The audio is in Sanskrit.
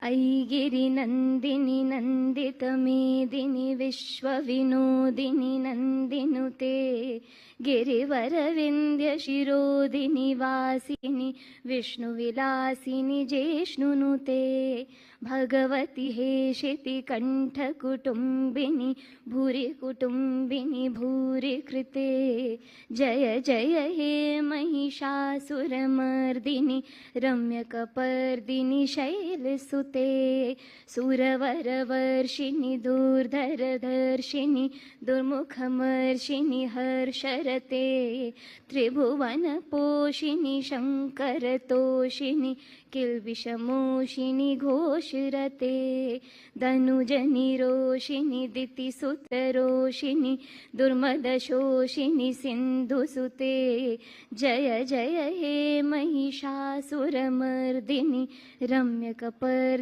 ऐगिरिनन्दिनि नन्दितमेदिनि विश्वविनोदिनि नन्दिनुते गिरिवरविन्द्यशिरोदिनि वासिनि विष्णुविलासिनि जेष्णुनुते भगवति हेशितिकण्ठकुटुम्बिनि भूरि कुटुम्बिनि भूरि कृते जय जय हे महिषासुरमर्दिनि रम्यकपर्दिनि शैलसुते सुरवरवर्षिणि दुर्धरधर्षिणि दुर्मुखमर्षिणि हर्षरते त्रिभुवनपोषिणि शङ्करतोषिणि किल्बिषमोषिणि घोषरते धनुजनिरोषिणि दितिसुतरोषिणि दुर्मदशोषिणि सिन्धुसुते जय जय हे महिषासुरमर्दिनि रम्यकपर्दिनि